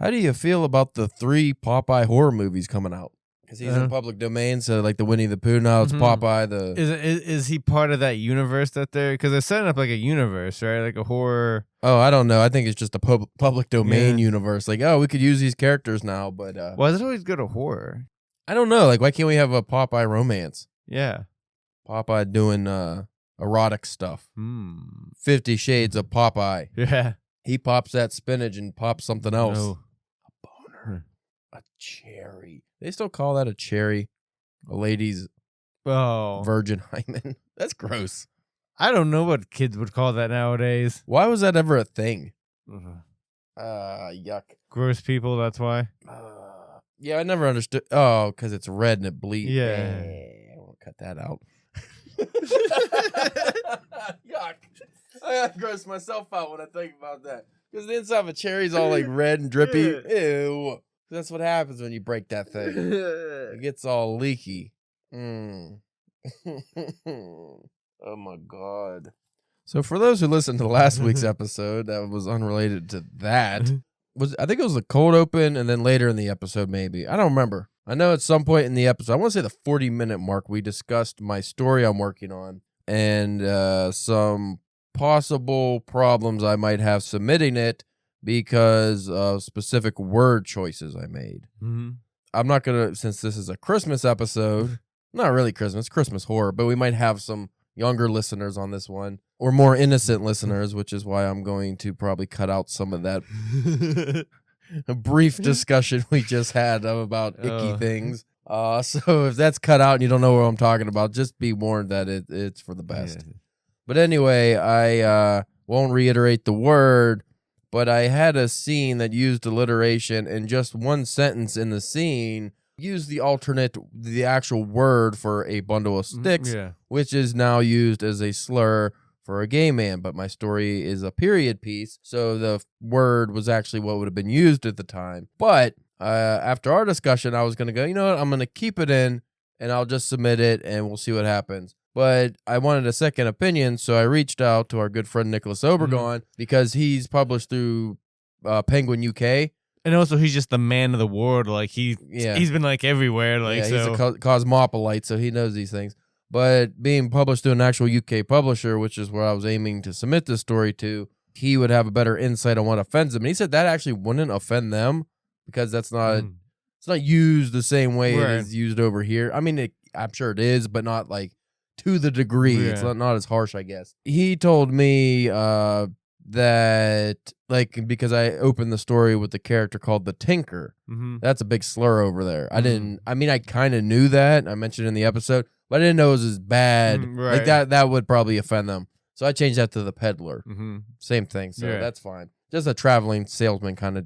How do you feel about the 3 Popeye horror movies coming out? Because he's in public domain, so like the Winnie the Pooh now, it's Popeye. Is he part of that universe that they're... Because they're setting up like a universe, right? Like a horror... Oh, I don't know. I think it's just a public domain universe. Like, oh, we could use these characters now, but... Why does it always go to horror? I don't know. Like, why can't we have a Popeye romance? Yeah. Popeye doing erotic stuff. 50 Shades of Popeye. Yeah. He pops that spinach and pops something else. No. A boner. A cherry. They still call that a cherry. A lady's virgin hymen. That's gross. I don't know what kids would call that nowadays. Why was that ever a thing? Yuck. Gross people, that's why. Yeah, I never understood. Oh, because it's red and it bleeds. Yeah. I won't cut that out. Yuck. I gotta gross myself out when I think about that. Because the inside of a cherry's all like red and drippy. Ew. That's what happens when you break that thing. It gets all leaky. Oh my God. So for those who listened to last week's episode that was unrelated to that, I think it was the cold open and then later in the episode maybe. I don't remember. I know at some point in the episode, I want to say the 40-minute mark, we discussed my story I'm working on and some possible problems I might have submitting it because of specific word choices I made. I'm not going to, since this is a Christmas episode, not really Christmas horror, but we might have some younger listeners on this one or more innocent listeners, which is why I'm going to probably cut out some of that brief discussion we just had about icky things. So if that's cut out and you don't know what I'm talking about, just be warned that it's for the best. Yeah. But anyway, I won't reiterate the word, but I had a scene that used alliteration, and just one sentence in the scene used the actual word for a bundle of sticks, which is now used as a slur for a gay man. But my story is a period piece, so the word was actually what would have been used at the time. But after our discussion, I was going to go, you know what, I'm going to keep it in, and I'll just submit it, and we'll see what happens. But I wanted a second opinion, so I reached out to our good friend Nicholas Obregon because he's published through Penguin UK. And also, he's just the man of the world. Like, he's been, like, everywhere. Like, he's a cosmopolite, so he knows these things. But being published through an actual UK publisher, which is where I was aiming to submit this story to, he would have a better insight on what offends them. And he said that actually wouldn't offend them because that's not it's not used the same way it is used over here. I mean, I'm sure it is, but not, like, to the degree. It's not as harsh, I guess. He told me that, like, because I opened the story with the character called the Tinker, that's a big slur over there. I kind of knew that. I mentioned it in the episode, but I didn't know it was as bad. Like, that would probably offend them. So I changed that to the Peddler. Same thing. So that's fine. Just a traveling salesman kind of,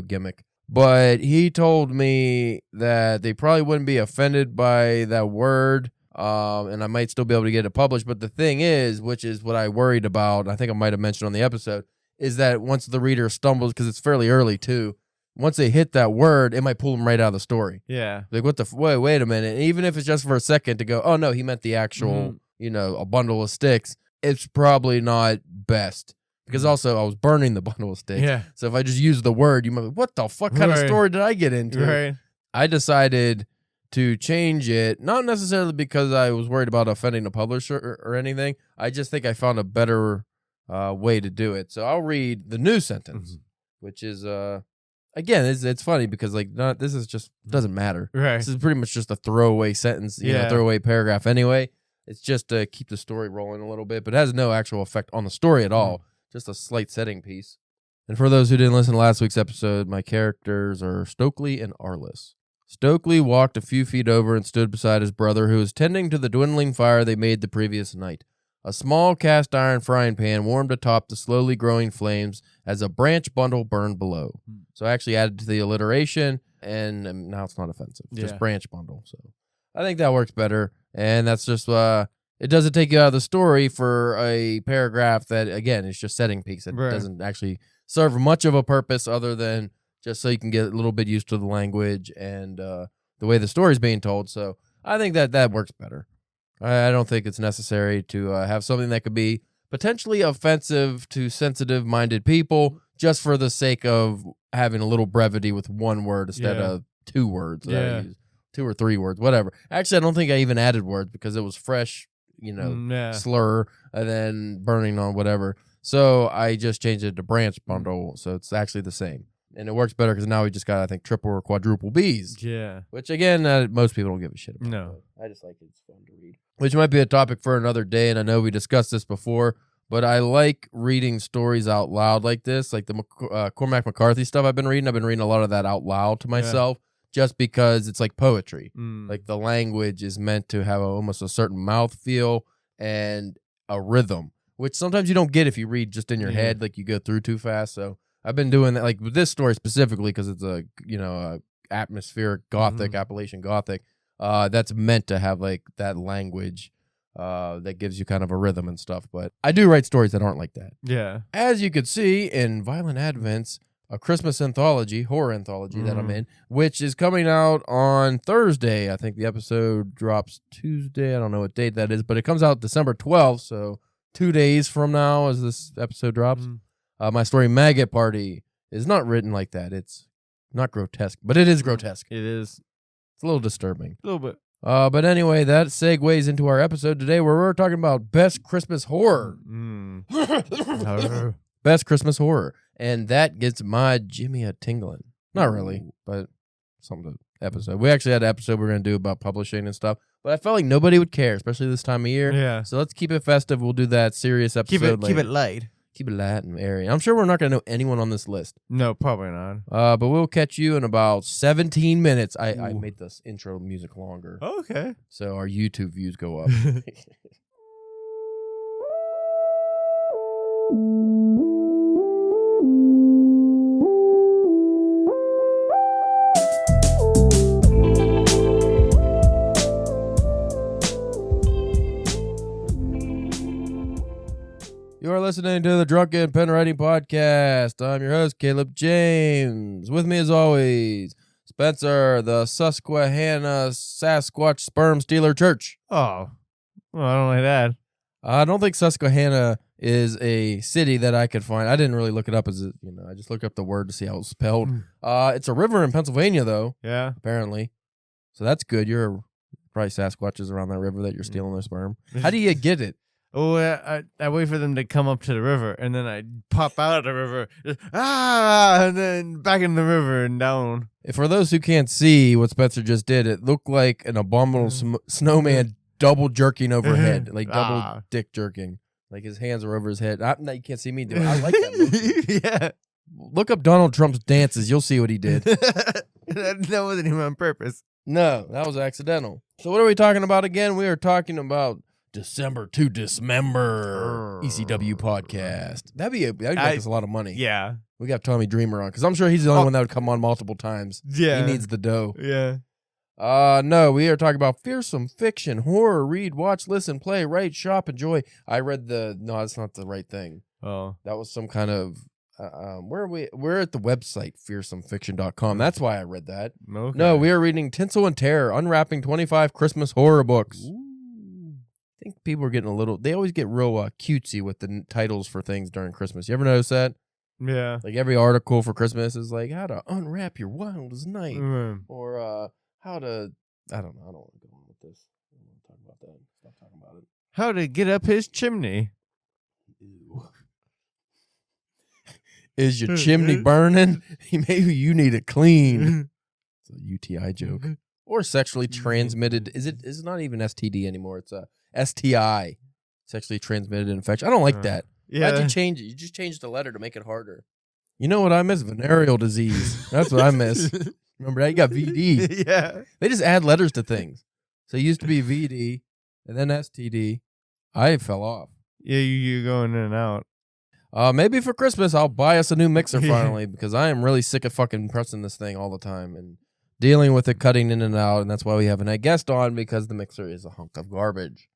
gimmick. But he told me that they probably wouldn't be offended by that word. And I might still be able to get it published. But the thing is, which is what I worried about, I think I might have mentioned on the episode, is that once the reader stumbles, because it's fairly early too, once they hit that word, it might pull them right out of the story. Yeah. Like, wait a minute. And even if it's just for a second to go, oh no, he meant the actual, a bundle of sticks, it's probably not best. Because also I was burning the bundle of sticks. Yeah. So if I just use the word, you might be like, what the fuck kind of story did I get into? Right. I decided to change it, not necessarily because I was worried about offending the publisher or anything. I just think I found a better way to do it. So I'll read the new sentence, which is, again, it's funny because, like, this is just, doesn't matter. Right. This is pretty much just a throwaway sentence, throwaway paragraph anyway. It's just to keep the story rolling a little bit, but it has no actual effect on the story at all. Just a slight setting piece. And for those who didn't listen to last week's episode, my characters are Stokely and Arliss. Stokely walked a few feet over and stood beside his brother, who was tending to the dwindling fire they made the previous night. A small cast iron frying pan warmed atop the slowly growing flames as a branch bundle burned below. So I actually added to the alliteration, and now it's not offensive. It's just branch bundle. So I think that works better. And that's just, it doesn't take you out of the story for a paragraph that, again, is just setting piece. It doesn't actually serve much of a purpose other than just so you can get a little bit used to the language and the way the story's being told. So I think that works better. I don't think it's necessary to have something that could be potentially offensive to sensitive-minded people just for the sake of having a little brevity with one word instead of 2 words. That I use. 2 or 3 words, whatever. Actually, I don't think I even added words because it was fresh, slur, and then burning on whatever. So I just changed it to branch bundle. So it's actually the same. And it works better because now we just got, I think, triple or quadruple Bs. Yeah. Which, again, most people don't give a shit about. No. I just like it. It's fun to read. Which might be a topic for another day, and I know we discussed this before, but I like reading stories out loud like this, like the Cormac McCarthy stuff I've been reading. I've been reading a lot of that out loud to myself just because it's like poetry. Like the language is meant to have almost a certain mouthfeel and a rhythm, which sometimes you don't get if you read just in your head, like you go through too fast. So I've been doing that, like with this story specifically, because it's a atmospheric Gothic, Appalachian Gothic. That's meant to have like that language that gives you kind of a rhythm and stuff. But I do write stories that aren't like that. Yeah. As you could see in Violent Advents, a Christmas anthology, horror anthology that I'm in, which is coming out on Thursday. I think the episode drops Tuesday. I don't know what date that is, but it comes out December 12th. So 2 days from now as this episode drops. My story, Maggot Party, is not written like that. It's not grotesque, but it is grotesque. It is. It's a little disturbing. A little bit. But anyway, that segues into our episode today where we're talking about best Christmas horror. Best Christmas horror. And that gets my Jimmy a tingling. Not really, but something to episode. We actually had an episode we are going to do about publishing and stuff, but I felt like nobody would care, especially this time of year. Yeah. So let's keep it festive. We'll do that serious episode later. Keep it light. Keep it light and airy. I'm sure we're not going to know anyone on this list. No, probably not. But we'll catch you in about 17 minutes. I made this intro music longer. Okay. So our YouTube views go up. You are listening to the Drunken Pen Writing Podcast. I'm your host, Caleb James. With me, as always, Spencer, the Susquehanna Sasquatch Sperm Stealer Church. Oh, well, I don't like that. I don't think Susquehanna is a city that I could find. I didn't really look it up as I just looked up the word to see how it's spelled. It's a river in Pennsylvania, though. Yeah, apparently. So that's good. You're probably Sasquatches around that river that you're stealing their sperm. How do you get it? Oh, I wait for them to come up to the river, and then I pop out of the river, and then back in the river and down. For those who can't see what Spencer just did, it looked like an abominable snowman double jerking overhead, like double dick jerking. Like his hands are over his head. No, you can't see me do it. I like that movie. Yeah. Look up Donald Trump's dances. You'll see what he did. That wasn't even on purpose. No, that was accidental. So what are we talking about again? We are talking about December to Dismember ECW podcast. That'd make us a lot of money. Yeah. We got Tommy Dreamer on because I'm sure he's the only one that would come on multiple times. Yeah. He needs the dough. Yeah. No, we are talking about fearsome fiction, horror, read, watch, listen, play, write, shop, enjoy. I read no, that's not the right thing. Oh. That was some kind of, where are we? We're at the website, fearesomefiction.com. That's why I read that. Okay. No, we are reading Tinsel and Terror, Unwrapping 25 Christmas Horror Books. Ooh. I think people are getting they always get real cutesy with the titles for things during Christmas. You ever notice that? Yeah. Like every article for Christmas is like how to unwrap your wildest night or how to, I don't know. I don't want to go on with this. I don't want to talk about that. Stop talking about it. How to get up his chimney. Ew. Is your chimney burning? Maybe you need it clean. It's a UTI joke. Or sexually transmitted. It's not even STD anymore. It's a STI. Sexually transmitted infection. I don't like that. Yeah. Why'd you change it? You just changed the letter to make it harder. You know what I miss? Venereal disease. That's what I miss. Remember that? You got VD. Yeah. They just add letters to things. So it used to be VD and then STD. I fell off. Yeah, you're going in and out. Maybe for Christmas I'll buy us a new mixer finally because I am really sick of fucking pressing this thing all the time and dealing with it, cutting in and out, and that's why we haven't had guest on because the mixer is a hunk of garbage.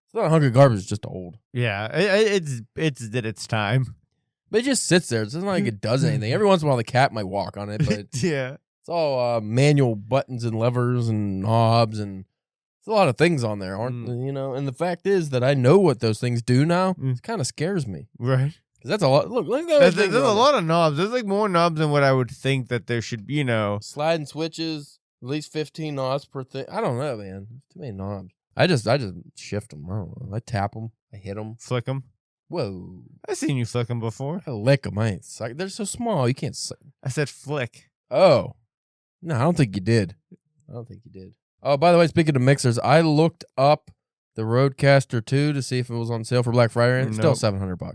It's not a hunk of garbage, it's just old. Yeah, it's did its time. But it just sits there. It's not like it does anything. Every once in a while the cat might walk on it, but yeah. It's all manual buttons and levers and knobs and there's a lot of things on there, aren't and the fact is that I know what those things do now. It kind of scares me. Right. Because that's a lot. Look at There's those things. a lot of knobs. There's like more knobs than what I would think that there should be, Sliding switches, at least 15 knobs per thing. I don't know, man. Too many knobs. I just shift them. I don't know. I tap them. I hit them. Flick them. Whoa. I've seen you flick them before. I lick them. I ain't suck. They're so small. You can't suck. I said flick. Oh. No, I don't think you did. Oh, by the way, speaking of mixers, I looked up the Rodecaster 2 to see if it was on sale for Black Friday, and it's still $700.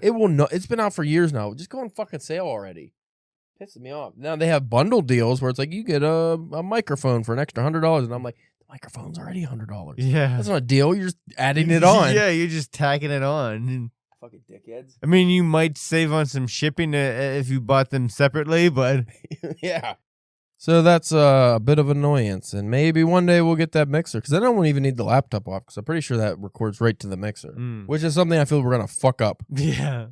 It will not. It's been out for years now. Just go on fucking sale already. Pisses me off. Now they have bundle deals where it's like you get a microphone for an extra $100, and I'm like, the microphone's already $100. Yeah, that's not a deal. You're just adding it on. Yeah, you're just tacking it on. Fucking dickheads. I mean, you might save on some shipping if you bought them separately, but yeah. So that's a bit of annoyance, and maybe one day we'll get that mixer, because I don't even need the laptop off, because I'm pretty sure that records right to the mixer, which is something I feel we're going to fuck up. Yeah.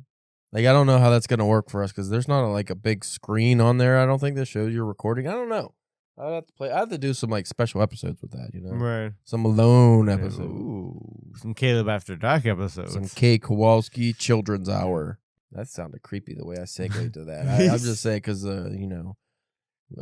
Like, I don't know how that's going to work for us, because there's not a big screen on there, I don't think, that shows you're recording. I don't know. I have to do some, special episodes with that, Right. Some alone episodes. Ooh, some Caleb After Dark episodes. Some K. Kowalski Children's Hour. That sounded creepy the way I segued to that. I'm just saying because,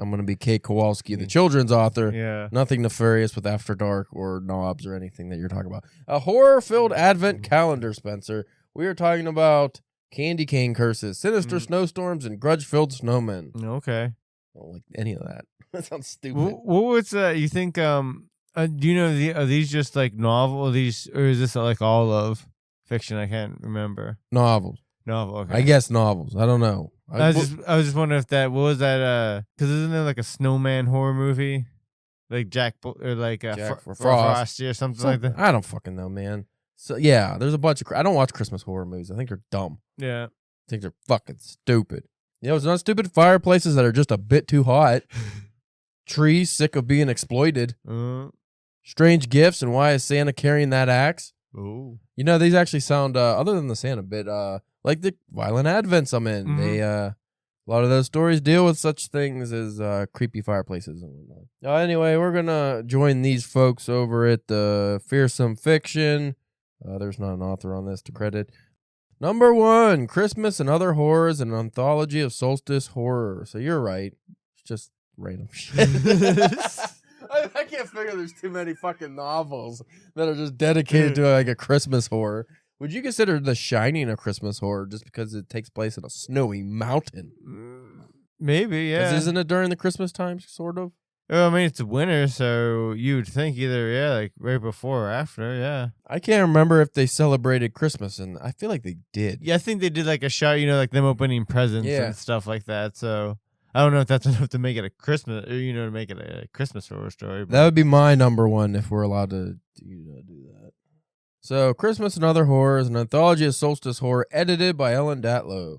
I'm going to be Kate Kowalski, the children's author. Yeah. Nothing nefarious with After Dark or knobs or anything that you're talking about. A horror-filled advent calendar, Spencer. We are talking about candy cane curses, sinister snowstorms, and grudge-filled snowmen. Okay. I don't like any of that. That sounds stupid. What was you think? Do you know are these just like novel? Or is this like all of fiction? I can't remember. Novels. Novel. Okay. I guess novels. I don't know. I was just wondering if what was that? Because isn't there like a snowman horror movie, like Jack Frosty or something like that? I don't fucking know, man. So yeah, there's a bunch of. I don't watch Christmas horror movies. I think they're dumb. Yeah, I think they're fucking stupid. It's not stupid. Fireplaces that are just a bit too hot. Trees sick of being exploited. Strange gifts, and why is Santa carrying that axe? Oh, these actually sound other than the Santa bit, like the violent advents I'm in. They a lot of those stories deal with such things as creepy fireplaces and whatnot. Anyway, we're gonna join these folks over at the Fearsome Fiction. There's not an author on this to credit. Number 1, Christmas and Other Horrors, an anthology of solstice horror. So you're right. It's just random shit. I can't figure there's too many fucking novels that are just dedicated to a Christmas horror. Would you consider The Shining a Christmas horror just because it takes place in a snowy mountain? Maybe, yeah. Isn't it during the Christmas time, sort of? Well, I mean, it's winter, so you'd think either, like right before or after, yeah. I can't remember if they celebrated Christmas, and I feel like they did. Yeah, I think they did like a shot, like them opening presents and stuff like that, so I don't know if that's enough to make it a Christmas, or, to make it a Christmas horror story. But. That would be my number 1 if we're allowed to do that. So, Christmas and Other Horrors, an anthology of solstice horror edited by Ellen Datlow.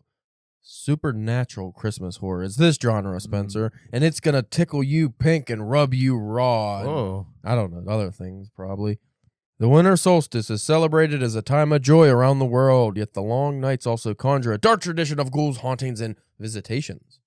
Supernatural Christmas horror. It's this genre, Spencer, and it's going to tickle you pink and rub you raw. Oh. I don't know, other things probably. The winter solstice is celebrated as a time of joy around the world, yet the long nights also conjure a dark tradition of ghouls, hauntings, and visitations.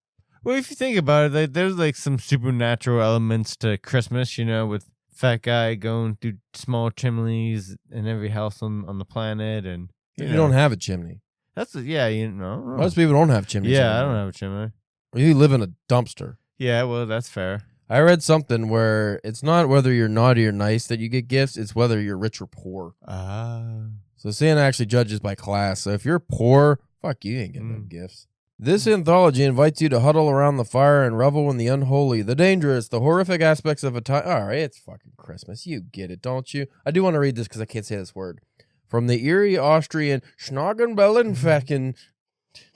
Well, if you think about it, there's some supernatural elements to Christmas, with fat guy going through small chimneys in every house on the planet, and you don't have a chimney. Most people don't have chimneys. Yeah, I don't have a chimney. You live in a dumpster. Yeah, well, that's fair. I read something where it's not whether you're naughty or nice that you get gifts, it's whether you're rich or poor. So Santa actually judges by class. So if you're poor, fuck you, ain't getting no gifts. This anthology invites you to huddle around the fire and revel in the unholy, the dangerous, the horrific aspects of a time. All right, it's fucking Christmas. You get it, don't you? I do want to read this because I can't say this word. From the eerie Austrian Schnoggenbellenfecken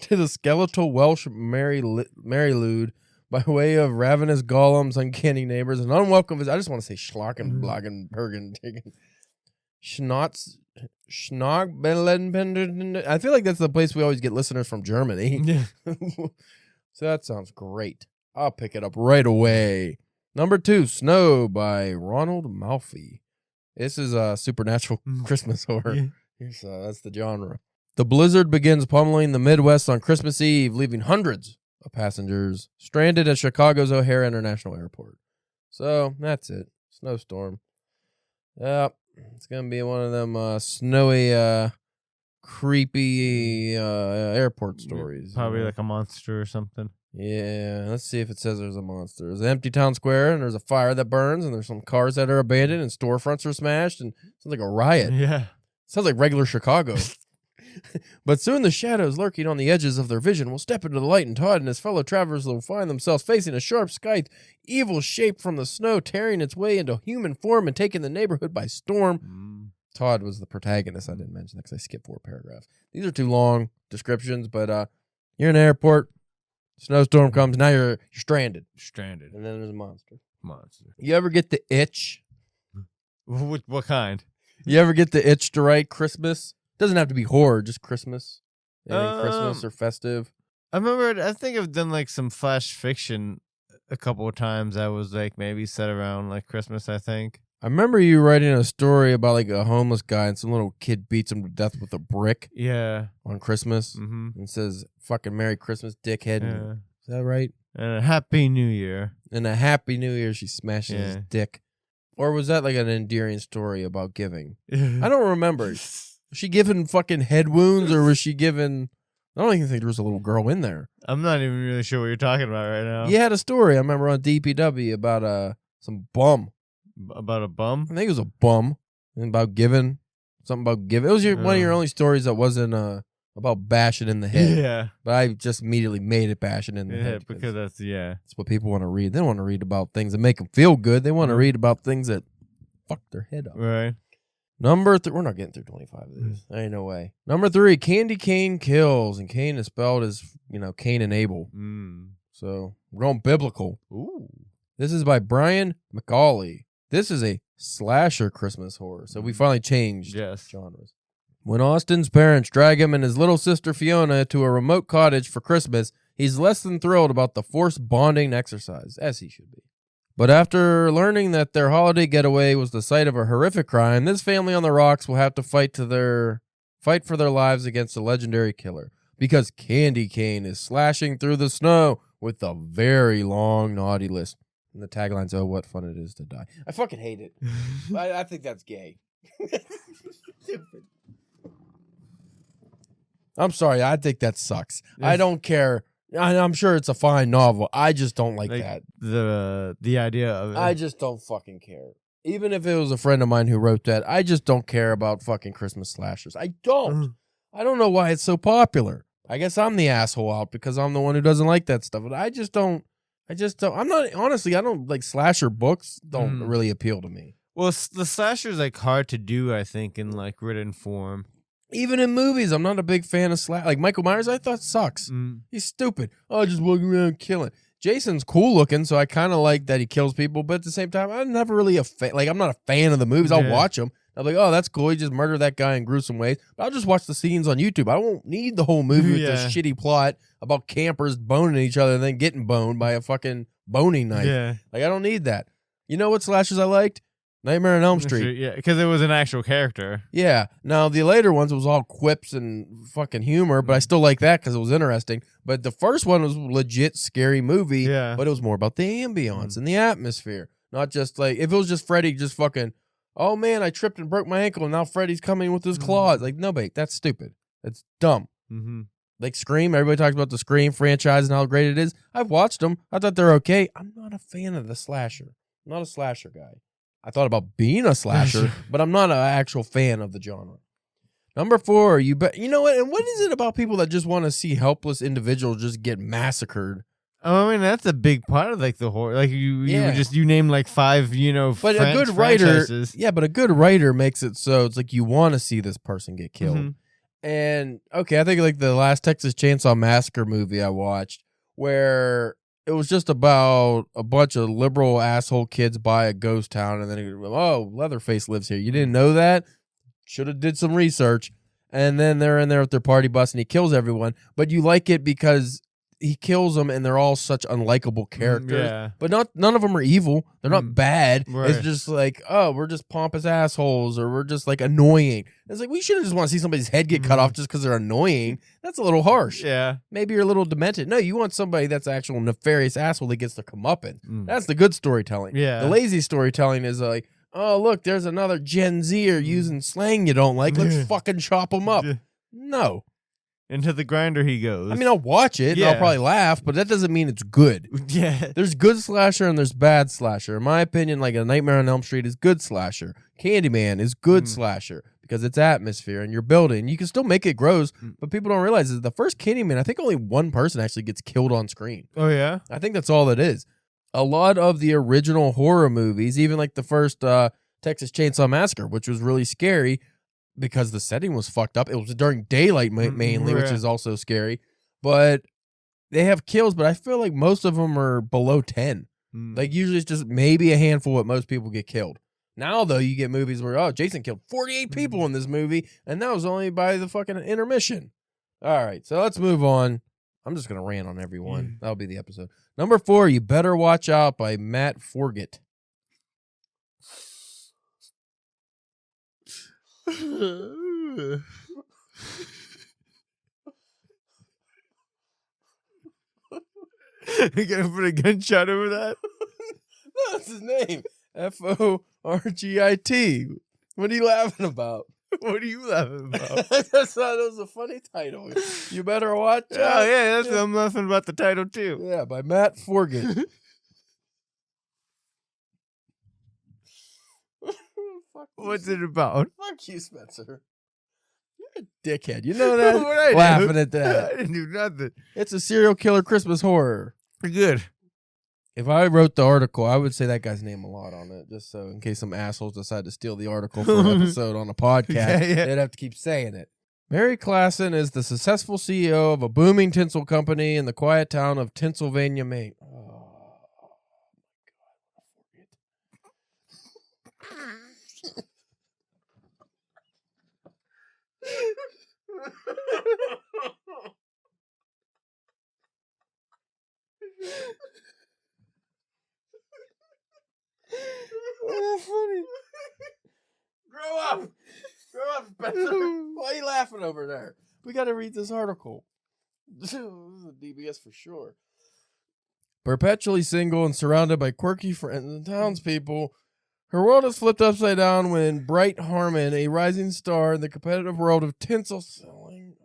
to the skeletal Welsh Marylude, by way of ravenous golems, uncanny neighbors, and unwelcome visitors. I just want to say Schlocken, Blagen, Pergen, Schnotz, Schnogbellen. I feel like that's the place we always get listeners from Germany. Yeah. So that sounds great. I'll pick it up right away. Number 2, Snow by Ronald Malfi. This is a supernatural Christmas horror. Yeah. That's the genre. The blizzard begins pummeling the Midwest on Christmas Eve, leaving hundreds of passengers stranded at Chicago's O'Hare International Airport. So that's it. Snowstorm. Yep. It's going to be one of them snowy creepy airport stories. Probably like a monster or something. Yeah, let's see if it says there's a monster. There's an empty town square, and there's a fire that burns, and there's some cars that are abandoned, and storefronts are smashed, and it sounds like a riot. Yeah. Sounds like regular Chicago. But soon the shadows lurking on the edges of their vision will step into the light, and Todd and his fellow travelers will find themselves facing a sharp scythe, evil shape from the snow, tearing its way into human form and taking the neighborhood by storm. Todd was the protagonist. I didn't mention that because I skipped 4 paragraphs. These are too long descriptions, but you're in an airport, snowstorm comes, now you're stranded. Stranded. And then there's a monster. Monster. You ever get the itch? What kind? You ever get the itch to write Christmas? Doesn't have to be horror, just Christmas. Anything Christmas or festive. I remember, I think I've done like some flash fiction a couple of times that was like maybe set around like Christmas, I think. I remember you writing a story about like a homeless guy and some little kid beats him to death with a brick. Yeah. On Christmas. Mm-hmm. And says, fucking Merry Christmas, dickhead. Yeah. Is that right? And a Happy New Year. And a Happy New Year, she smashes his dick. Or was that like an endearing story about giving? I don't remember. Was she giving fucking head wounds, or was she giving... I don't even think there was a little girl in there. I'm not even really sure what you're talking about right now. You had a story, I remember, on DPW about some bum. About a bum? I think it was a bum. And about giving. Something about giving. It was one of your only stories that wasn't about bashing in the head. Yeah. But I just immediately made it bashing in the head. Because that's what people want to read. They don't want to read about things that make them feel good. They want to read about things that fuck their head up. Right. Number 3, we're not getting through 25 of these. There ain't no way. Number 3, Candy Cane kills. And Cain is spelled as, Cain and Abel. So we're going biblical. Ooh. This is by Brian McCauley. This is a slasher Christmas horror. So we finally changed genres. When Austin's parents drag him and his little sister Fiona to a remote cottage for Christmas, he's less than thrilled about the forced bonding exercise, as he should be. But after learning that their holiday getaway was the site of a horrific crime, this family on the rocks will have to fight for their lives against a legendary killer. Because Candy Cane is slashing through the snow with a very long naughty list. And the tagline's, "Oh, what fun it is to die." I fucking hate it. I think that's gay. Stupid. I'm sorry. I think that sucks. I don't care. I'm sure it's a fine novel. I just don't like that. The idea of it. I just don't fucking care. Even if it was a friend of mine who wrote that, I just don't care about fucking Christmas slashers. I don't. I don't know why it's so popular. I guess I'm the asshole out because I'm the one who doesn't like that stuff. But I just don't. I'm not, honestly, I don't like slasher books. Don't really appeal to me. Well, the slasher's like hard to do, I think, in like written form. Even in movies, I'm not a big fan of like Michael Myers. I thought sucks. He's stupid. Oh, just walking around killing. Jason's cool looking, so I kind of like that he kills people. But at the same time, I'm never really I'm not a fan of the movies. I'll watch them. I'm like, oh, that's cool. He just murdered that guy in gruesome ways. But I'll just watch the scenes on YouTube. I won't need the whole movie with this shitty plot about campers boning each other and then getting boned by a fucking boning knife. Yeah. Like, I don't need that. You know what slashers I liked? Nightmare on Elm Street. Yeah, because it was an actual character. Yeah. Now, the later ones, it was all quips and fucking humor, but I still like that because it was interesting. But the first one was a legit scary movie, but it was more about the ambiance and the atmosphere. Not just like, if it was just Freddy just fucking, oh man, I tripped and broke my ankle and now Freddy's coming with his claws. Like, no, mate, that's stupid. That's dumb. Like Scream, everybody talks about the Scream franchise and how great it is. I've watched them. I thought they're okay. I'm not a fan of the slasher. I'm not a slasher guy. I thought about being a slasher, but I'm not an actual fan of the genre. Number 4, you know what? And what is it about people that just want to see helpless individuals just get massacred? Oh, I mean, that's a big part of like the horror. Like you name like 5, but a good writer, but a good writer makes it so it's like you want to see this person get killed. And okay, I think like the last Texas Chainsaw Massacre movie I watched, where it was just about a bunch of liberal asshole kids buy a ghost town, and then Leatherface lives here. You didn't know that? Should have did some research. And then they're in there with their party bus, and he kills everyone. But you like it because he kills them, and they're all such unlikable characters. But none of them are evil. They're not bad. Right. It's just like, oh, we're just pompous assholes, or we're just like annoying. It's like, we shouldn't just want to see somebody's head get cut off just because they're annoying. That's a little harsh. Yeah. Maybe you're a little demented. No, you want somebody that's actual nefarious asshole that gets their comeuppance. That's the good storytelling. Yeah. The lazy storytelling is like, oh, look, there's another Gen Zer using slang you don't like. Let's fucking chop them up. No. Into the grinder he goes. I mean, I'll watch it and I'll Yeah. probably laugh, but that doesn't mean it's good. Yeah. There's good slasher and there's bad slasher. In my opinion, like A Nightmare on Elm Street is good slasher. Candyman is good slasher because it's atmosphere and you're building. You can still make it gross, but people don't realize that the first Candyman, I think only one person actually gets killed on screen. Oh, yeah? I think that's all it is. A lot of the original horror movies, even like the first Texas Chainsaw Massacre, which was really scary because the setting was fucked up. It was during daylight mainly, which is also scary. But they have kills, but I feel like most of them are below 10. Like usually it's just maybe a handful at most people get killed. Now, though, you get movies where, oh, Jason killed 48 people in this movie, and that was only by the fucking intermission. All right, so let's move on. I'm just going to rant on everyone. That'll be the episode. Number 4, You Better Watch Out by Matt Forget. You gonna put a gunshot over that? No, that's his name. Forgit. What are you laughing about? What are you laughing about? I just thought it was a funny title. You Better Watch Out. Oh, yeah, I'm laughing about the title, too. Yeah, by Matt Forget. What's it about? Fuck you, Spencer. You're a dickhead. You know that? What I Laughing do? at that. I didn't do nothing. It's a serial killer Christmas horror. Good. If I wrote the article, I would say that guy's name a lot on it, just so in case some assholes decide to steal the article for an episode on a podcast, Yeah. they'd have to keep saying it. Mary Klassen is the successful CEO of a booming tinsel company in the quiet town of Pennsylvania, Maine. Oh, oh, funny. Grow up. Grow up, Spencer. Why are you laughing over there? We got to read this article. This is a DBS for sure. Perpetually single and surrounded by quirky friends and townspeople, her world is flipped upside down when Bright Harmon, a rising star in the competitive world of tinsel selling,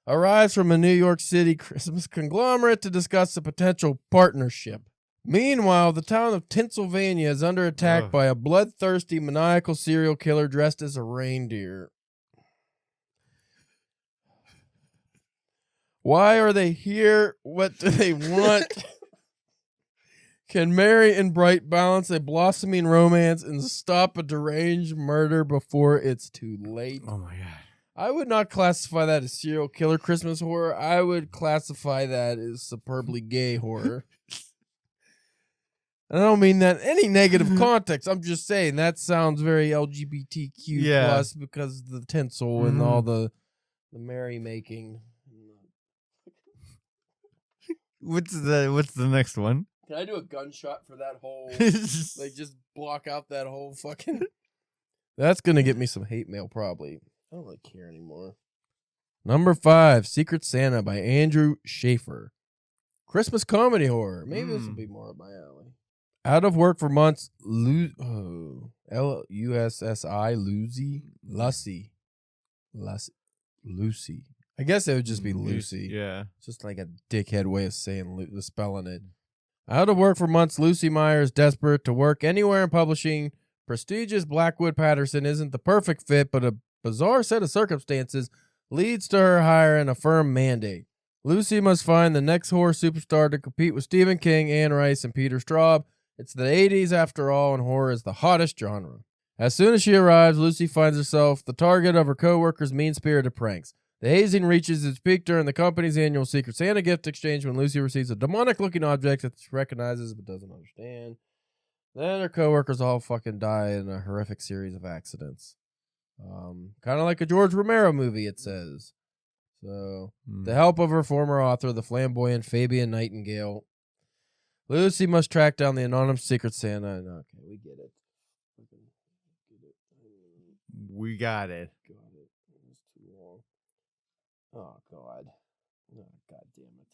arrives from a New York City Christmas conglomerate to discuss a potential partnership. Meanwhile, the town of Pennsylvania is under attack by a bloodthirsty, maniacal serial killer dressed as a reindeer. Why are they here? What do they want? Can Mary and Bright balance a blossoming romance and stop a deranged murder before it's too late? Oh, my God. I would not classify that as serial killer Christmas horror. I would classify that as superbly gay horror. I don't mean that in any negative context. I'm just saying that sounds very LGBTQ plus because of the tinsel and all the merrymaking. What's the next one? Can I do a gunshot for that whole, like just block out that whole fucking... That's going to get me some hate mail probably. I don't really care anymore. Number 5, Secret Santa by Andrew Schaefer. Christmas comedy horror. Maybe this will be more up my alley. Out of work for months, L-U-S-S-I, Lucy. I guess it would just be Lucy. Yeah. It's just like a dickhead way of saying spelling it. Out of work for months, Lucy Meyer is desperate to work anywhere in publishing. Prestigious Blackwood Patterson isn't the perfect fit, but a bizarre set of circumstances leads to her hiring a firm mandate. Lucy must find the next horror superstar to compete with Stephen King, Anne Rice, and Peter Straub. It's the 80s after all, and horror is the hottest genre. As soon as she arrives, Lucy finds herself the target of her co-workers' mean-spirited pranks. The hazing reaches its peak during the company's annual Secret Santa gift exchange when Lucy receives a demonic-looking object that she recognizes but doesn't understand. Then her co-workers all fucking die in a horrific series of accidents. Kind of like a George Romero movie, it says. So, the help of her former author, the flamboyant Fabian Nightingale, Lucy must track down the anonymous Secret Santa. Okay, we get it. We got it. Got it. It was too long. Oh, God. Oh, God damn it.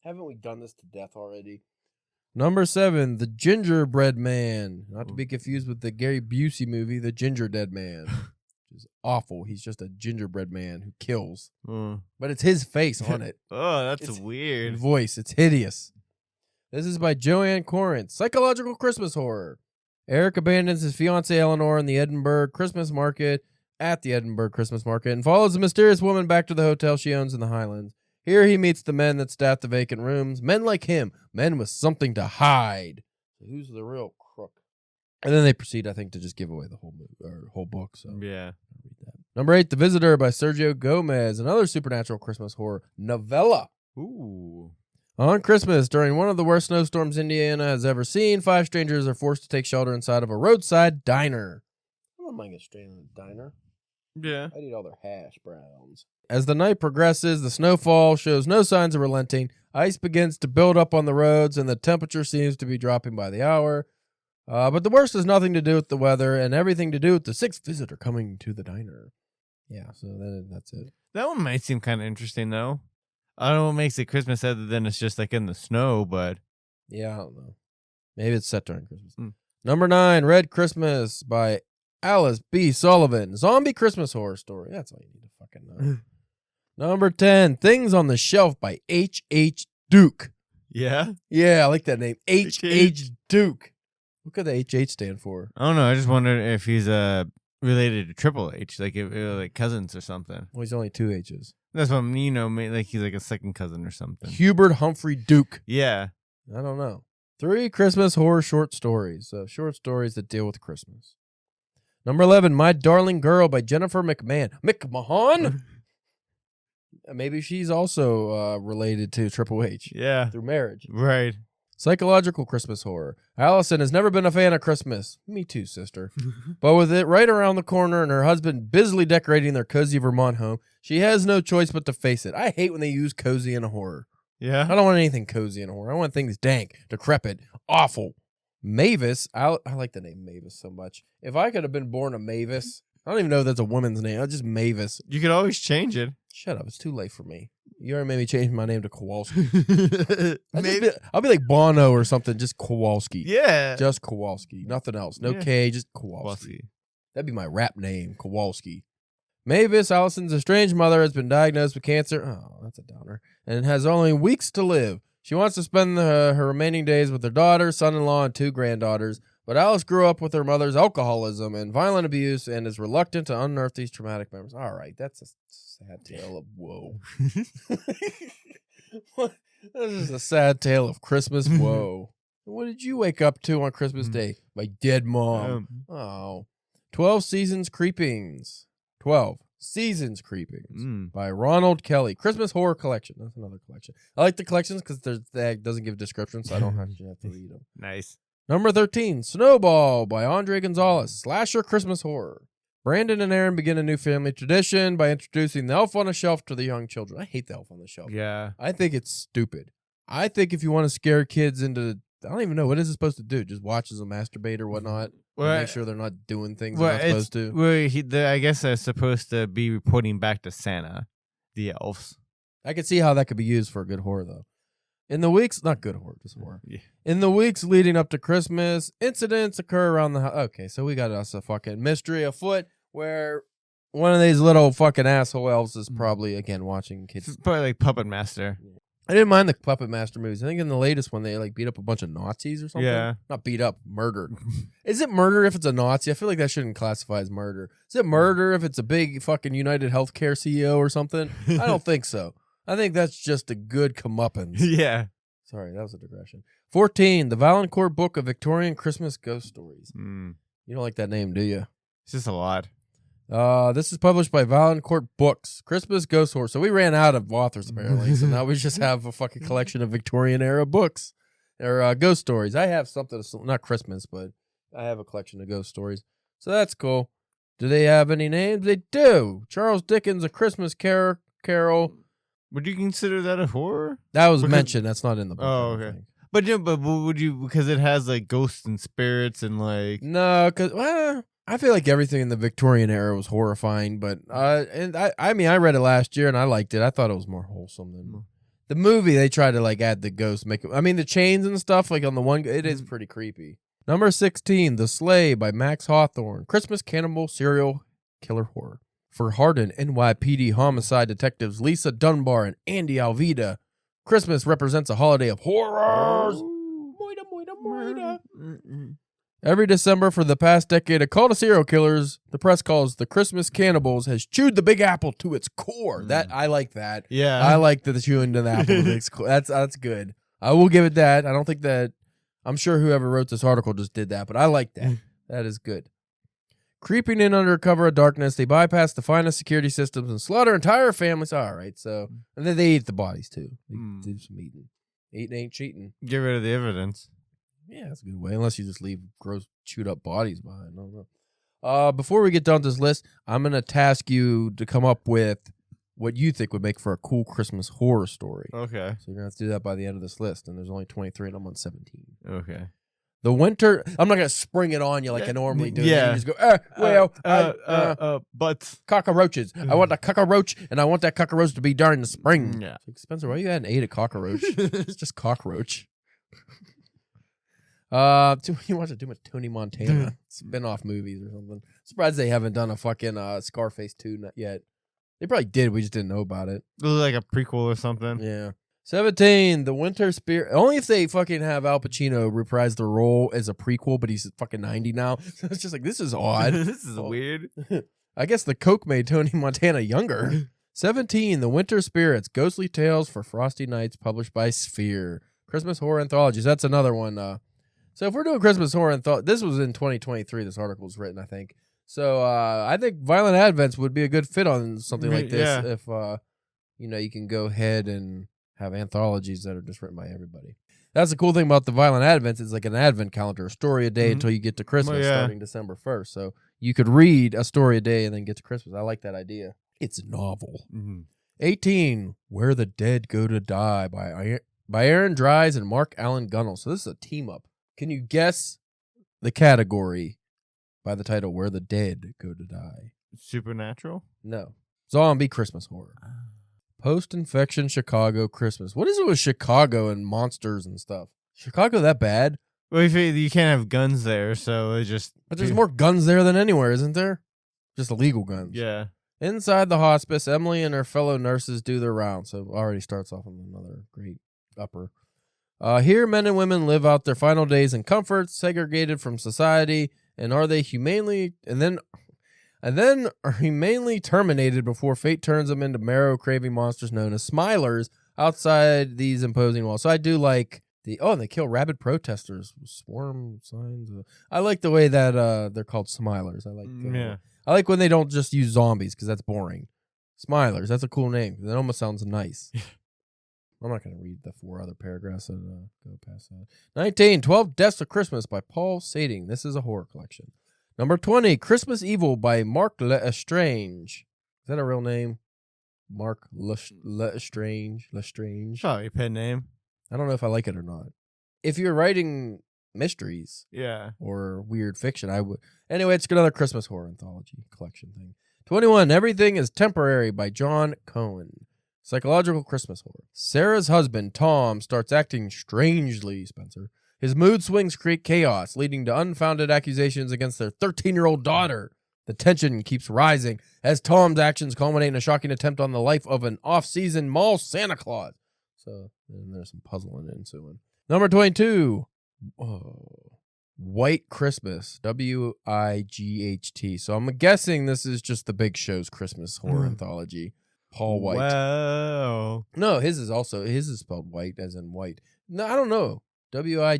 Haven't we done this to death already? Number 7, The Gingerbread Man. Not to be confused with the Gary Busey movie, The Ginger Dead Man. which is awful. He's just a gingerbread man who kills. Mm. But it's his face on it. Oh, that's It's weird. voice. It's hideous. This is by Joanne Corinth. Psychological Christmas horror. Eric abandons his fiancée Eleanor in the Edinburgh Christmas market at the Edinburgh Christmas market and follows a mysterious woman back to the hotel she owns in the Highlands. Here he meets the men that staff the vacant rooms. Men like him. Men with something to hide. Who's the real crook? And then they proceed, I think, to just give away the whole movie, or whole book. So Yeah. read that. Number 8, The Visitor by Sergio Gomez. Another supernatural Christmas horror novella. Ooh. On Christmas, during one of the worst snowstorms Indiana has ever seen, 5 strangers are forced to take shelter inside of a roadside diner. I don't mind getting straight in a diner. Yeah. I'd eat all their hash browns. As the night progresses, the snowfall shows no signs of relenting. Ice begins to build up on the roads, and the temperature seems to be dropping by the hour. But the worst has nothing to do with the weather and everything to do with the 6th visitor coming to the diner. Yeah, so that's it. That one might seem kind of interesting, though. I don't know what makes it Christmas other than it's just like in the snow, but. Yeah, I don't know. Maybe it's set during Christmas. Mm. Number 9, Red Christmas by Alice B. Sullivan. Zombie Christmas horror story. That's all you need to fucking know. Number 10, Things on the Shelf by H.H. Duke. Yeah? Yeah, I like that name. H.H. Duke. What could the H.H. stand for? I don't know. I just wondered if he's related to Triple H, like if like cousins or something. Well, he's only 2 H's. That's what like he's like a second cousin or something. Hubert Humphrey Duke. Yeah. I don't know. 3 Christmas horror short stories. So short stories that deal with Christmas. Number 11, My Darling Girl by Jennifer McMahon? Maybe she's also related to Triple H. Yeah. Through marriage. Right. Psychological Christmas horror. Allison has never been a fan of Christmas. Me too, sister. But with it right around the corner and her husband busily decorating their cozy Vermont home, she has no choice but to face it. I hate when they use cozy in a horror. Yeah. I don't want anything cozy in a horror. I want things dank, decrepit, awful. Mavis, I like the name Mavis so much. If I could have been born a Mavis, I don't even know if that's a woman's name. I'll just Mavis. You could always change it. Shut up. It's too late for me. You already made me change my name to Kowalski. Maybe. I'll be like Bono or something, just Kowalski. Yeah. Just Kowalski. Nothing else. No Yeah. K, just Kowalski. That'd be my rap name, Kowalski. Mavis, Allison's estranged mother, has been diagnosed with cancer. Oh, that's a downer. And has only weeks to live. She wants to spend her remaining days with her daughter, son-in-law, and 2 granddaughters. But Alice grew up with her mother's alcoholism and violent abuse and is reluctant to unearth these traumatic memories. All right, that's a sad tale of woe. This is a sad tale of Christmas woe. What did you wake up to on Christmas Day? My dead mom. 12 Seasons Creepings. 12 Seasons Creepings by Ronald Kelly. Christmas Horror Collection. That's another collection. I like the collections because that doesn't give descriptions, so I don't have to read them. Nice. Number 13, Snowball by Andre Gonzalez. Slasher Christmas horror. Brandon and Aaron begin a new family tradition by introducing the elf on a shelf to the young children. I hate the elf on the shelf. Yeah. I think it's stupid. I think if you want to scare kids into, I don't even know, what is it supposed to do? Just watch as a masturbate or whatnot? Well, make sure they're not doing things they're not supposed to? Well, I guess they're supposed to be reporting back to Santa, the elves. I could see how that could be used for a good horror, though. In the weeks, not good horror, just horror. Yeah. In the weeks leading up to Christmas, incidents occur around the house. Okay, so we got us a fucking mystery afoot where one of these little fucking asshole elves is probably, again, watching kids. It's probably like Puppet Master. I didn't mind the Puppet Master movies. I think in the latest one, they like beat up a bunch of Nazis or something. Yeah. Not beat up, murder. Is it murder if it's a Nazi? I feel like that shouldn't classify as murder. Is it murder if it's a big fucking United Healthcare CEO or something? I don't think so. I think that's just a good comeuppance. Yeah. Sorry, that was a digression. 14, The Valancourt Book of Victorian Christmas Ghost Stories. You don't like that name, do you? It's just a lot. This is published by Valancourt Books. Christmas Ghost Horror. So we ran out of authors, apparently. So now we just have a fucking collection of Victorian-era books. Or ghost stories. I have something, not Christmas, but I have a collection of ghost stories. So that's cool. Do they have any names? They do. Charles Dickens' A Christmas Carol. Would you consider that a horror? That was mentioned. That's not in the book. Oh, okay. But yeah, but would you, because it has like ghosts and spirits and like. No, because I feel like everything in the Victorian era was horrifying. But and I mean, I read it last year and I liked it. I thought it was more wholesome than the movie. They tried to like add the ghosts, make it. I mean, the chains and stuff like on the one. It is pretty creepy. Number 16, The Sleigh by Max Hawthorne. Christmas cannibal serial killer horror. For hardened NYPD homicide detectives Lisa Dunbar and Andy Alvida, Christmas represents a holiday of horrors. Moida, moida, moida. Every December for the past decade, a call to serial killers, the press calls the Christmas Cannibals, has chewed the Big Apple to its core. That I like that. Yeah. I like the chewing to the apple to its core. That's good. I will give it that. I don't think that. I'm sure whoever wrote this article just did that, but I like that. That is good. Creeping in under cover of darkness, they bypass the finest security systems and slaughter entire families. All right, so and then they eat the bodies too. They do some eating. Eating ain't cheating. Get rid of the evidence. Yeah, that's a good way. Unless you just leave gross, chewed up bodies behind. I don't know. Before we get done with this list, I'm gonna task you to come up with what you think would make for a cool Christmas horror story. Okay. So you're gonna have to do that by the end of this list, and there's only 23, and I'm on 17. Okay. The winter. I'm not gonna spring it on you like I normally do. Yeah. You just go. But Cockroaches. I want a cockroach, and I want that cockroach to be during the spring. Yeah. Like, Spencer, why you hadn't ate a cockroach? It's just cockroach. You watch too much Tony Montana spin-off movies or something. Surprised they haven't done a fucking Scarface 2 yet. They probably did. We just didn't know about it. It was like a prequel or something. Yeah. 17, The Winter Spirit. Only if they fucking have Al Pacino reprise the role as a prequel, but he's fucking 90 now. So it's just like, this is odd. This is weird. I guess the Coke made Tony Montana younger. 17, The Winter Spirits, Ghostly Tales for Frosty Nights, published by Sphere. Christmas Horror Anthologies. That's another one. So if we're doing Christmas Horror Anthology, this was in 2023, this article was written, I think. So I think Violent Advents would be a good fit on something like this if, you can go ahead and have anthologies that are just written by everybody. That's the cool thing about the Violent Advents. It's like an advent calendar, a story a day until you get to Christmas starting December 1st. So you could read a story a day and then get to Christmas. I like that idea. It's novel. 18, Where the Dead Go to Die by Aaron Dries and Mark Allen Gunnell. So this is a team up. Can you guess the category by the title Where the Dead Go to Die? Supernatural? No. Zombie Christmas horror. Post-infection Chicago Christmas. What is it with Chicago and monsters and stuff? Chicago that bad? Well, you can't have guns there, so it just... But there's more guns there than anywhere, isn't there? Just illegal guns. Yeah. Inside the hospice, Emily and her fellow nurses do their rounds. So already starts off on another great upper. Here, men and women live out their final days in comfort, segregated from society, and are humanely terminated before fate turns them into marrow-craving monsters known as smilers outside these imposing walls. So I do like and they kill rabid protesters, swarm signs. I like the way that they're called smilers. I like when they don't just use zombies because that's boring. Smilers, that's a cool name. That almost sounds nice. I'm not going to read the 4 other paragraphs and go past that. 19, 12 Deaths of Christmas by Paul Sading. This is a horror collection. Number 20, Christmas Evil by Mark Lestrange. Is that a real name? Mark Lestrange. Probably a pen name. I don't know if I like it or not. If you're writing mysteries or weird fiction, I would. Anyway, it's another Christmas horror anthology collection thing. 21, Everything is Temporary by John Cohen. Psychological Christmas horror. Sarah's husband, Tom, starts acting strangely, Spencer. His mood swings create chaos, leading to unfounded accusations against their 13-year-old daughter. The tension keeps rising as Tom's actions culminate in a shocking attempt on the life of an off-season mall Santa Claus. So then there's some puzzling ensuing. Number 22, White Christmas, Wight. So I'm guessing this is just the Big Show's Christmas horror anthology. Paul White. Wow. No, his is spelled white as in white. No, I don't know. Wight. I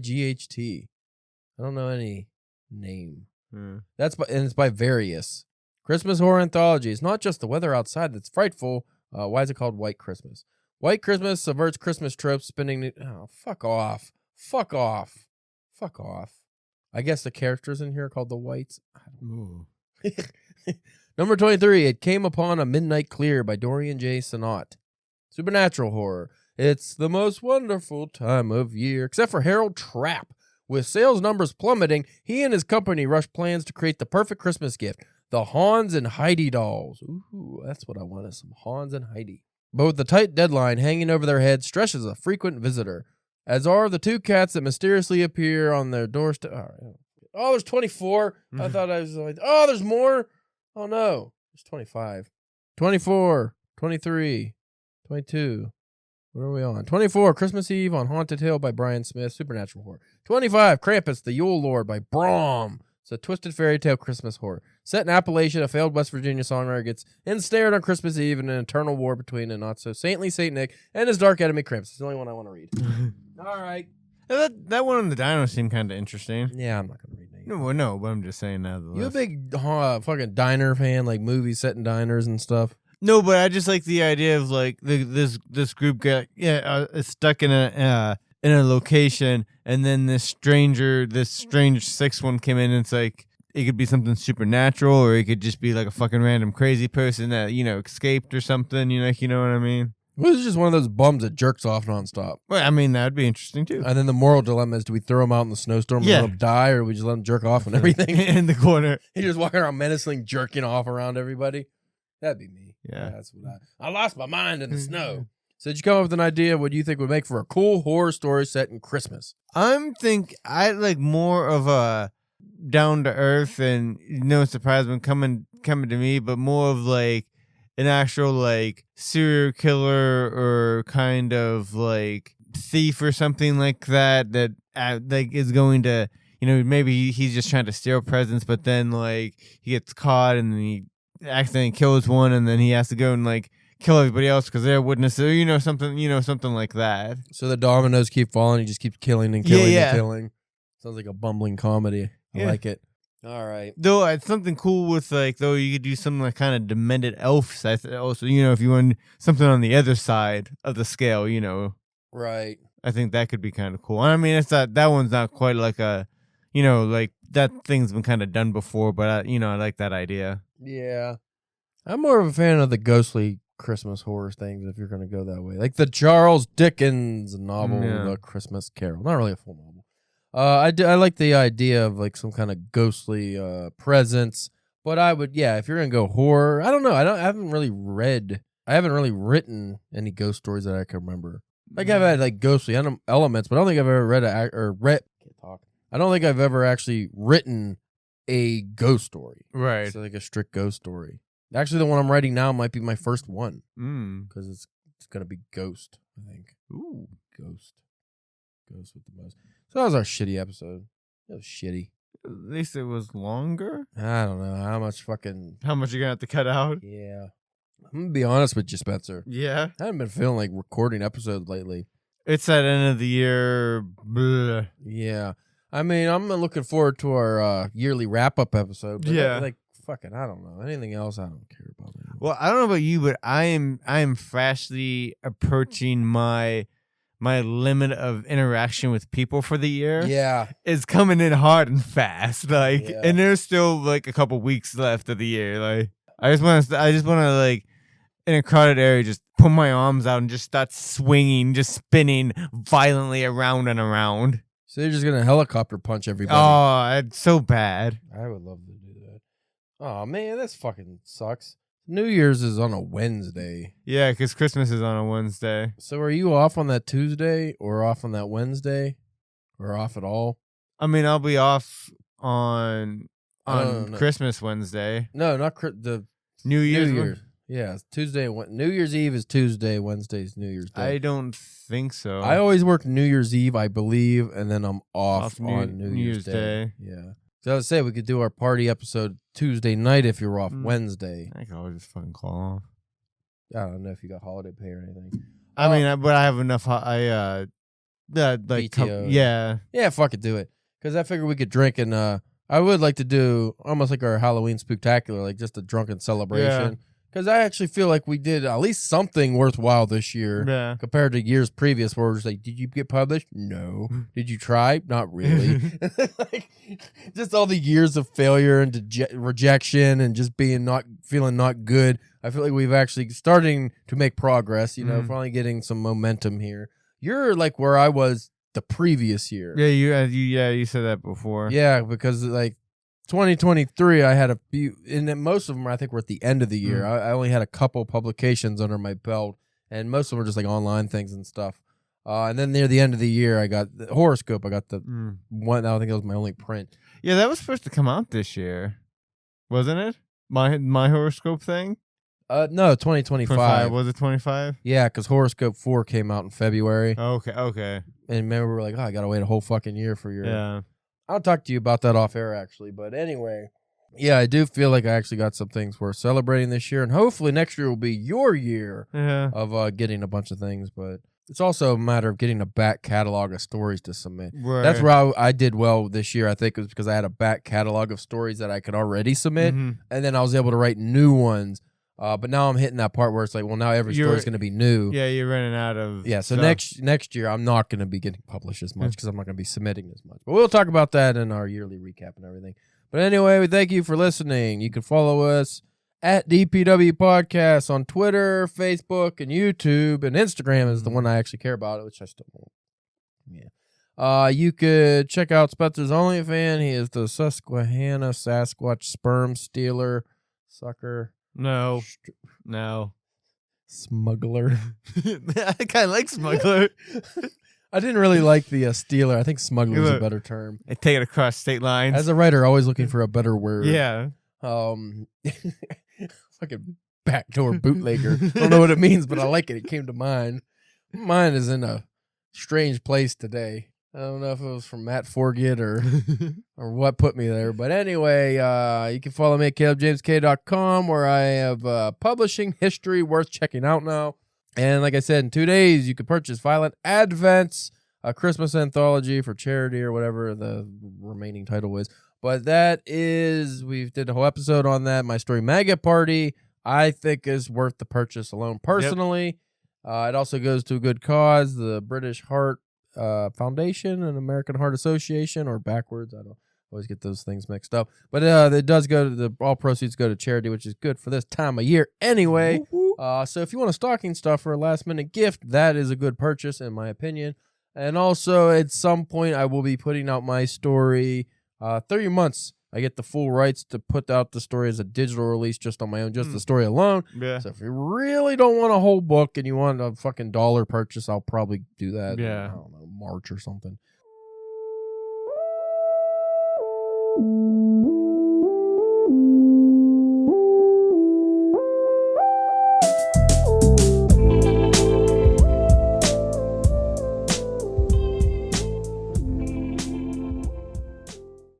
don't know any name. And it's by Various. Christmas horror anthology. It's not just the weather outside that's frightful. Why is it called White Christmas? White Christmas subverts Christmas tropes, spinning. Fuck off. I guess the characters in here are called the Whites. Number 23, It Came Upon a Midnight Clear by Dorian J. Sinnott. Supernatural horror. It's the most wonderful time of year, except for Harold Trapp. With sales numbers plummeting, he and his company rushed plans to create the perfect Christmas gift, the Hans and Heidi dolls. Ooh, that's what I wanted, some Hans and Heidi. But with the tight deadline hanging over their heads, Stresh is a frequent visitor, as are the 2 cats that mysteriously appear on their doorstep. Oh, there's 24. I thought I was like, there's more. Oh no, it's 25, 24, 23, 22. What are we on? 24, Christmas Eve on Haunted Hill by Brian Smith, supernatural horror. 25, Krampus, the Yule Lord by Brahm. It's a twisted fairy tale Christmas horror. Set in Appalachia, a failed West Virginia songwriter gets ensnared on Christmas Eve in an eternal war between a not-so-saintly Saint Nick and his dark enemy Krampus. It's the only one I want to read. All right. That one on the dino seemed kind of interesting. Yeah, I'm not going to read that. No, but I'm just saying that. You a big fucking diner fan, like movies set in diners and stuff? No, but I just like the idea of like this group got stuck in a location, and then this strange sixth one came in, and it's like it could be something supernatural, or it could just be like a fucking random crazy person that escaped or something. You know what I mean? Well, it's just one of those bums that jerks off nonstop. Well, I mean that'd be interesting too. And then the moral dilemma is: do we throw him out in the snowstorm and let him die, or do we just let him jerk off and everything in the corner? He just walking around menacingly jerking off around everybody. That'd be me. Yeah, that's what I lost my mind in the snow. So did you come up with an idea? What do you think would make for a cool horror story set in Christmas? I like more of a down to earth and no surprise when coming to me, but more of like an actual like serial killer or kind of like thief or something like that like is going to maybe he's just trying to steal presents, but then like he gets caught and then he accidentally kills one, and then he has to go and like kill everybody else because they're witnesses, or something like that. So the dominoes keep falling. He just keeps killing and killing and killing. Sounds like a bumbling comedy. I like it. All right. Though it's something cool with like you could do something like kind of demented elf. Also, if you want something on the other side of the scale, Right. I think that could be kind of cool. I mean, it's not that one's not quite like a, like that thing's been kind of done before, but I like that idea. Yeah. I'm more of a fan of the ghostly Christmas horror things if you're going to go that way. Like the Charles Dickens novel, The Christmas Carol. Not really a full novel. I like the idea of like some kind of ghostly presence, but I would, if you're going to go horror, I don't know. I haven't really written any ghost stories that I can remember. Like I've had like ghostly elements, but I don't think I've ever I don't think I've ever actually written a ghost story. Right. So like a strict ghost story. Actually, the one I'm writing now might be my first one. Because it's going to be Ghost, I think. Ooh. Ghost with the most. So that was our shitty episode. It was shitty. At least it was longer. I don't know how much you're going to have to cut out. Yeah. I'm going to be honest with you, Spencer. Yeah. I haven't been feeling like recording episodes lately. It's that end of the year. Bleh. Yeah. I mean, I'm looking forward to our yearly wrap-up episode. But fucking, I don't know. Anything else, I don't care about. Anymore. Well, I don't know about you, but I am fastly approaching my limit of interaction with people for the year. Yeah. It's coming in hard and fast. And there's still like a couple weeks left of the year. Like, I just want to like in a crowded area, just put my arms out and just start swinging, just spinning violently around and around. So you're just going to helicopter punch everybody. Oh, it's so bad. I would love to do that. Oh, man, this fucking sucks. New Year's is on a Wednesday. Yeah, because Christmas is on a Wednesday. So are you off on that Tuesday or off on that Wednesday or off at all? I mean, I'll be off on Christmas Wednesday. No, not the New Year's. Yeah, Tuesday. New Year's Eve is Tuesday. Wednesday's New Year's Day. I don't think so. I always work New Year's Eve, I believe, and then I'm off on New Year's Day. Yeah. So I would say we could do our party episode Tuesday night if you're off Wednesday. I can always just fucking call off. I don't know if you got holiday pay or anything. I mean, but I have enough. PTO. Yeah, fuck it, do it. Because I figured we could drink and I would like to do almost like our Halloween spectacular, like just a drunken celebration. Because I actually feel like we did at least something worthwhile this year compared to years previous where we're just like, did you get published? No. Did you try? Not really. Like, just all the years of failure and rejection and just feeling not good. I feel like we've actually starting to make progress, finally getting some momentum here. You're like where I was the previous year. Yeah, you said that before. Yeah, because like 2023, I had a few, and most of them I think were at the end of the year. I only had a couple publications under my belt, and most of them were just like online things and stuff. And then near the end of the year, I got the horoscope. I got the one. I think that was my only print. Yeah, that was supposed to come out this year, wasn't it? My horoscope thing? No, 2025. Was it 25? Yeah, because Horoscope 4 came out in February. Okay. And remember, we were like, oh, I got to wait a whole fucking year for your. Yeah. I'll talk to you about that off air, actually. But anyway, yeah, I do feel like I actually got some things worth celebrating this year. And hopefully next year will be your year of getting a bunch of things. But it's also a matter of getting a back catalog of stories to submit. Right. That's where I did well this year, I think, was because I had a back catalog of stories that I could already submit. Mm-hmm. And then I was able to write new ones. But now I'm hitting that part where it's like, well, now every story is going to be new. Yeah, you're running out of So stuff. next year, I'm not going to be getting published as much because I'm not going to be submitting as much. But we'll talk about that in our yearly recap and everything. But anyway, we thank you for listening. You can follow us at DPW Podcast on Twitter, Facebook, and YouTube. And Instagram is the one I actually care about, which I still won't. Yeah. You could check out Spencer's OnlyFans. He is the Susquehanna Sasquatch sperm stealer sucker. No. Smuggler. I kind of like smuggler. I didn't really like the stealer. I think smuggler is a better term. I take it across state lines. As a writer, always looking for a better word. Yeah. Fucking backdoor bootlegger. I don't know what it means, but I like it. It came to mind. Mine is in a strange place today. I don't know if it was from Matt Forget or what put me there. But anyway, you can follow me at CalebJamesK.com where I have publishing history worth checking out now. And like I said, in 2 days, you can purchase Violent Advents, a Christmas anthology for charity or whatever the remaining title is. But that is, we did a whole episode on that. My Story Maggot Party, I think, is worth the purchase alone personally. Yep. It also goes to a good cause, the British Heart Foundation and American Heart Association, or backwards. I don't always get those things mixed up. But it does go to all proceeds go to charity, which is good for this time of year anyway. So if you want a stocking stuffer, a last minute gift, that is a good purchase in my opinion. And also at some point I will be putting out my story 30 months. I get the full rights to put out the story as a digital release just on my own, just the story alone. Yeah. So if you really don't want a whole book and you want a fucking dollar purchase, I'll probably do that. Yeah. I don't know, March or something.